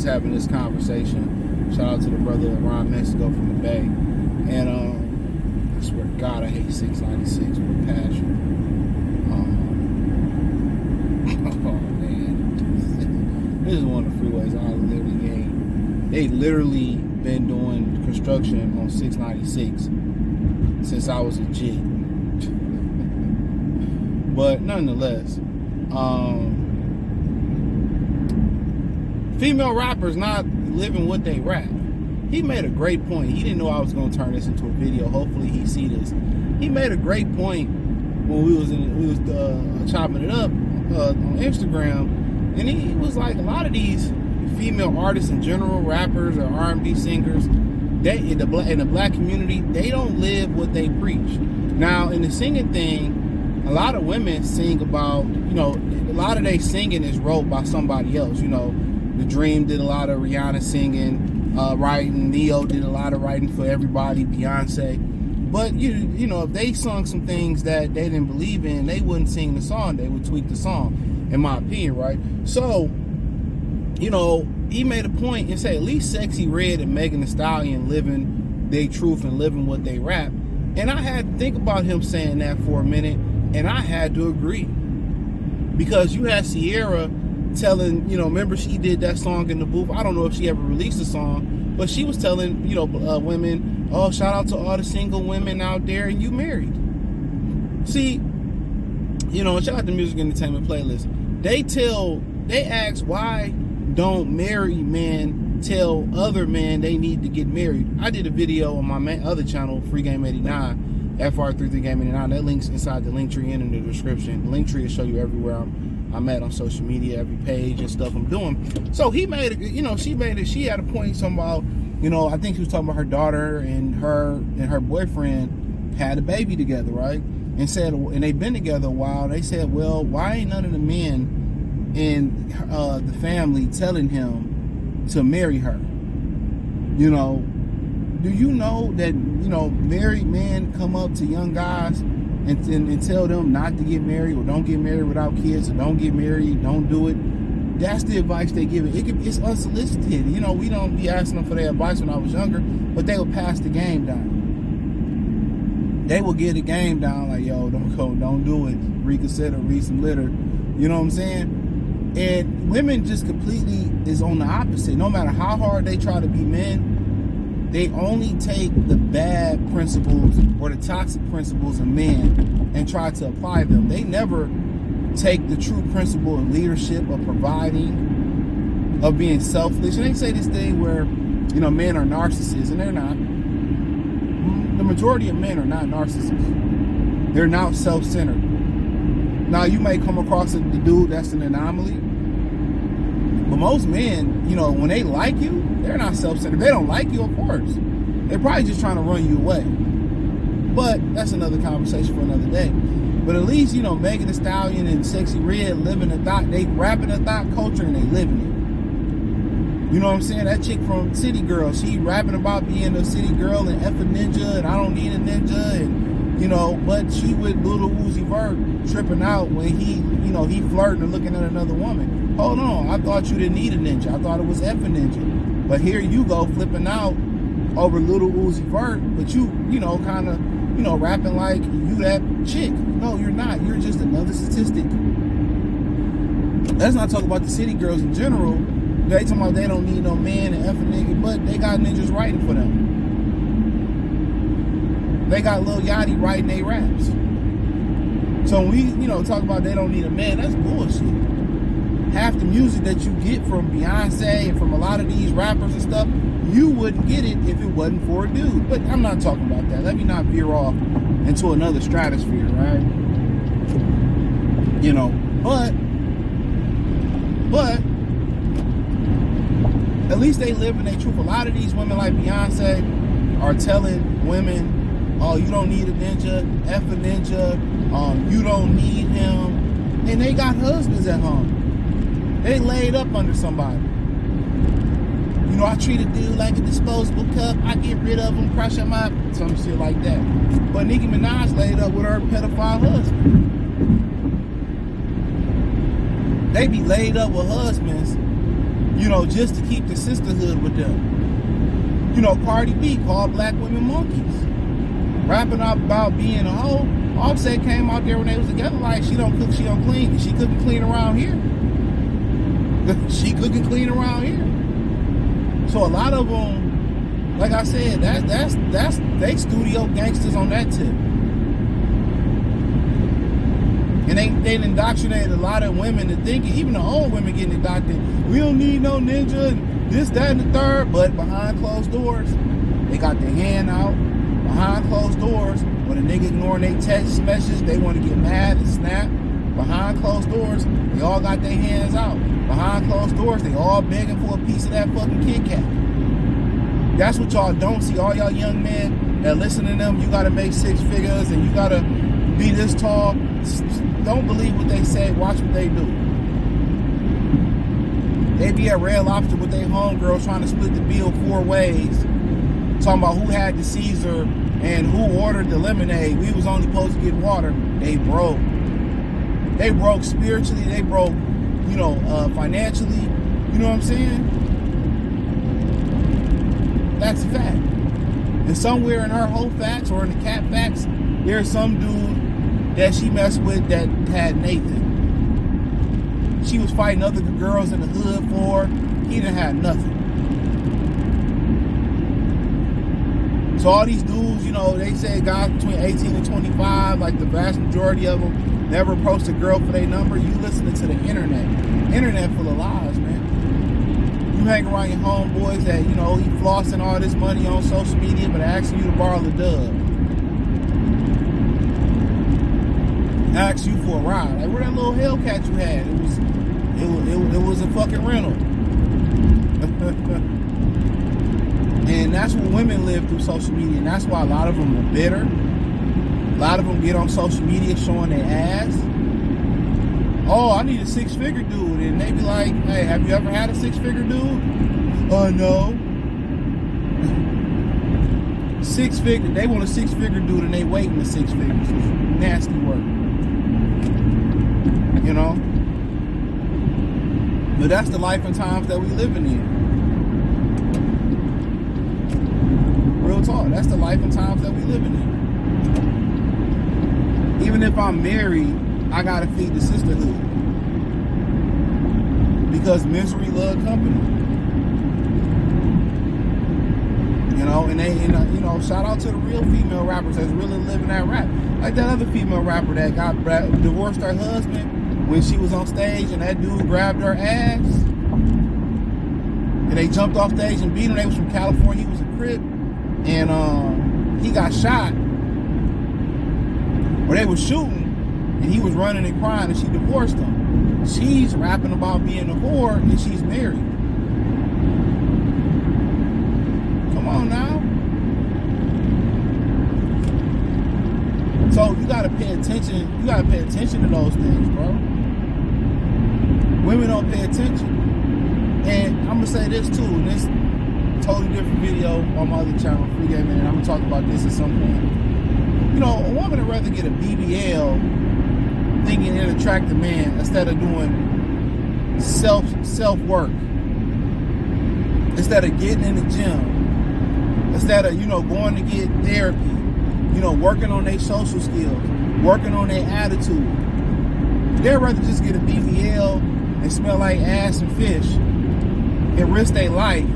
was having this conversation. Shout out to the brother Ron Mexico from the Bay. And I swear to God, I hate 696 with passion. Oh man, this is one of the freeways I literally hate. They literally been doing construction on 696 since I was a jit. But nonetheless, female rappers not living what they rap. He made a great point. He didn't know I was going to turn this into a video. Hopefully he see this. He made a great point when we was chopping it up on Instagram, and he was like, a lot of these female artists in general, rappers or R&B singers, they in the black community, they don't live what they preach. Now in the singing thing, a lot of women sing about, a lot of their singing is wrote by somebody else. The Dream did a lot of Rihanna singing, writing. Neo did a lot of writing for everybody, Beyonce. But if they sung some things that they didn't believe in, they wouldn't sing the song. They would tweak the song, in my opinion, right? So, he made a point and said at least Sexy Red and Megan Thee Stallion living their truth and living what they rap. And I had to think about him saying that for a minute, and I had to agree. Because you had Sierra telling, remember she did that song in the booth. I don't know if she ever released a song, but she was telling, women, oh, shout out to all the single women out there, and you married. See, shout out to Music Entertainment Playlist. They ask why don't married men tell other men they need to get married. I did a video on my other channel, Free Game 89, FR33 Game 89. That link's inside the link tree and in the description. The link tree will show you everywhere I'm at on social media, every page and stuff I'm doing. So he made it, she had a point talking about, I think she was talking about her daughter and her boyfriend had a baby together, right? And they've been together a while. They said, well, why ain't none of the men in the family telling him to marry her? Do you know that married men come up to young guys and tell them not to get married, or don't get married without kids, or don't get married, don't do it? That's the advice they give it. It's unsolicited. We don't be asking them for their advice when I was younger, but they would pass the game down. They will get the game down like, yo, don't do it, reconsider, read some litter. You know what I'm saying? And women just completely is on the opposite. No matter how hard they try to be men, they only take the bad principles or the toxic principles of men and try to apply them. They never take the true principle of leadership, of providing, of being selfless. And they say this thing where, men are narcissists, and they're not. The majority of men are not narcissists. They're not self-centered. Now, you may come across the dude that's an anomaly, but most men, when they like you, they're not self-centered. They don't like you, of course. They're probably just trying to run you away. But that's another conversation for another day. But at least, Megan Thee Stallion and Sexy Red living the thought, they rapping the thought culture and they living it. You know what I'm saying? That chick from City Girl, she rapping about being a city girl and F a ninja and I don't need a ninja, and but she with Little Uzi Vert tripping out when he flirting and looking at another woman. Hold on, I thought you didn't need a ninja. I thought it was F a ninja. But here you go flipping out over Little Uzi Vert, but you kind of, rapping like you that chick. No, you're not. You're just another statistic. Let's not talk about the city girls in general. They talking about they don't need no man and F a nigga, but they got ninjas writing for them. They got Lil Yachty writing their raps. So when we, talk about they don't need a man, that's bullshit. Half the music that you get from Beyonce and from a lot of these rappers and stuff, you wouldn't get it if it wasn't for a dude. But I'm not talking about that. Let me not veer off into another stratosphere, right? But at least they live in their truth. A lot of these women like Beyonce are telling women, oh, you don't need a ninja, F a ninja, you don't need him. And they got husbands at home. They laid up under somebody. I treat a dude like a disposable cup. I get rid of him, crush him up, some shit like that. But Nicki Minaj laid up with her pedophile husband. They be laid up with husbands, just to keep the sisterhood with them. Cardi B called black women monkeys. Rapping up about being a hoe. Offset came out there when they was together like, she don't cook, she don't clean. She couldn't clean around here. She couldn't clean around here. So a lot of them, like I said, that's they studio gangsters on that tip. And they indoctrinated a lot of women to thinking, even the old women getting indoctrinated, we don't need no ninja and this, that, and the third. But behind closed doors, they got their hand out. Behind closed doors, when a nigga ignoring their text messages, they want to get mad and snap. Behind closed doors, they all got their hands out. Behind closed doors, they all begging for a piece of that fucking Kit Kat. That's what y'all don't see. All y'all young men that listen to them, you got to make 6 figures and you got to be this tall. Don't believe what they say. Watch what they do. They be at Red Lobster with their homegirls trying to split the bill 4 ways. Talking about who had the Caesar and who ordered the lemonade. We was only supposed to get water. They broke. They broke spiritually. They broke, financially. You know what I'm saying? That's a fact. And somewhere in her whole facts or in the cat facts, there's some dude that she messed with that had Nathan. She was fighting other girls in the hood for. He didn't have nothing. So all these dudes, they say guys between 18 and 25, like the vast majority of them, never approached a girl for their number. You listening to the internet. Internet full of lies, man. You hang around your homeboys that, he flossing all this money on social media, but asking you to borrow the dub. Ask you for a ride. Like, where that little Hellcat you had? It was a fucking rental. And that's what women live through social media, and that's why a lot of them are bitter. A lot of them get on social media showing their ass. Oh, I need a 6-figure dude. And they be like, hey, have you ever had a 6-figure dude? No. 6-figure. They want a 6-figure dude and they waiting the 6 figures. Nasty work. But that's the life and times that we living in. Real talk. That's the life and times that we living in. Even if I'm married, I gotta feed the sisterhood. Because misery love company. And they, shout out to the real female rappers that's really living that rap. Like that other female rapper that got divorced her husband when she was on stage and that dude grabbed her ass. And they jumped off stage and beat him. They was from California. He was a Crip. And he got shot. Or they was shooting. And he was running and crying and she divorced him. She's rapping about being a whore and she's married. Come on now. So you gotta pay attention. You gotta pay attention to those things, bro. Women don't pay attention. And I'm gonna say this too, and this totally different video on my other channel, Free Game Man, and I'm gonna talk about this at some point. A woman would rather get a BBL thinking it'll attract a man instead of doing self work. Instead of getting in the gym. Instead of, going to get therapy. Working on their social skills. Working on their attitude. They'd rather just get a BBL and smell like ass and fish and risk their life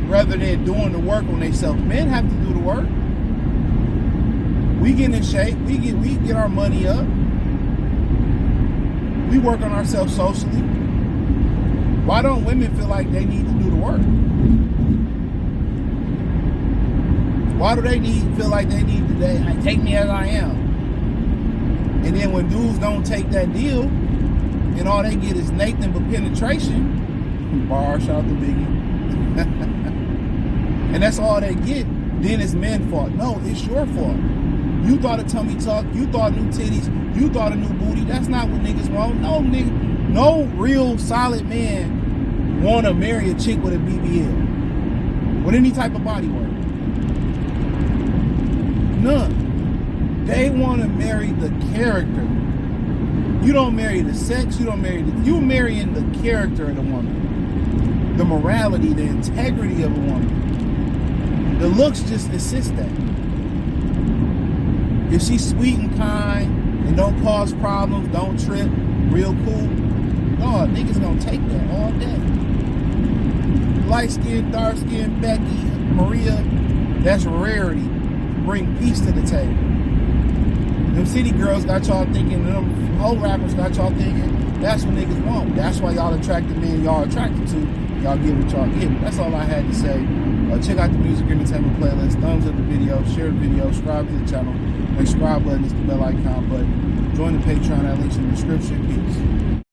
rather than doing the work on themselves. Men have to do the work. We get in shape. We get our money up. We work on ourselves socially. Why don't women feel like they need to do the work? Why do they feel like they need to take me as I am? And then when dudes don't take that deal, and all they get is Nathan but penetration, bar, shout out to Biggie, and that's all they get, then it's men's fault. No, it's your fault. You thought a tummy tuck, you thought new titties, you thought a new booty. That's not what niggas want. No, nigga, no real solid man want to marry a chick with a BBL, with any type of body work. None. They want to marry the character. You don't marry the sex. You don't marry you marrying the character of the woman. the morality, the integrity of a woman. The looks just assist that. If she's sweet and kind and don't cause problems, don't trip, real cool, dog, niggas gonna take that all day. Light skin, dark skin, Becky, Maria, that's rarity. Bring peace to the table. Them city girls got y'all thinking, them whole rappers got y'all thinking, that's what niggas want. That's why y'all attract the men y'all attracted to. Y'all get what y'all get. That's all I had to say. Check out the music entertainment playlist. Thumbs up the video, share the video, subscribe to the channel. Subscribe button is the bell icon button. Join the Patreon, that link's in the description. Peace.